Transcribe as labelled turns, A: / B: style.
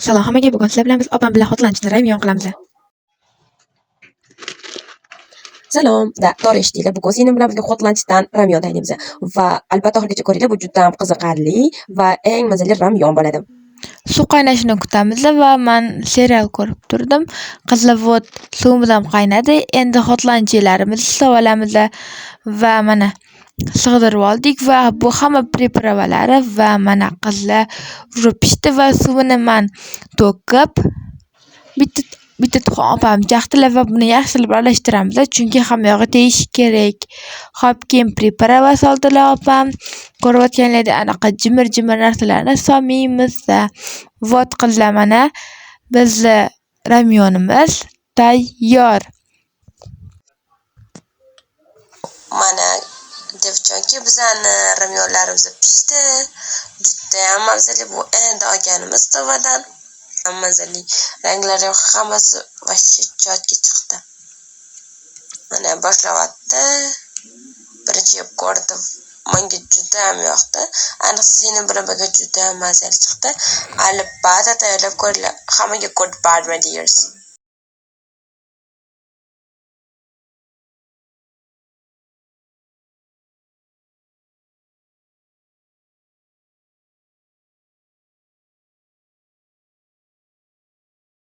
A: Salom hammaga, bugun sizlar bilan biz opam bilan hotlanchni rayon qilamiz.
B: Salom, to'g'ri eshitdinglar. Bugun singlim bilan birga hotlanchdan ramyon tayyorlaymiz va albatta oxirigacha ko'ringlar. Bu juda ham qiziqarli va eng mazali ramyon bo'ladi.
A: Suv qaynashini kutamiz va men serial ko'rib turdim. Qizilvod suv bilan qaynadi. Endi hotlanchilarimizni ishlab olamiz va mana sig'dirib oldik va bu hamma pripravalari va mana qizlar urib pishdi va suvini men to'kib bitta tuxum opam jaqdilar va buni yaxshilab aralashtiramiz chunki hamma yog'i tegishi kerak. Xo'p, keyin priprava soldilar opam. Ko'rayotganlaringdek anaqa jimir narsalarni solmaymiz. Vot qizlar, mana bizni ramyonimiz tayyor.
B: Mana devchonki bizani ramyonlarimiz pishdi. Juda ham mazali. Bu endi olganimiz tovadan. Mazali ranglari hammasi voshcha chotga chiqdi. Mana boshlayapti. Birinchi yeb ko'rdim. Menga juda ham yoqdi. Ayniqsa singlim bilan birga juda ham mazali chiqdi. Albatta tayyorlab ko'ringlar. Hammaga goodbye my dears.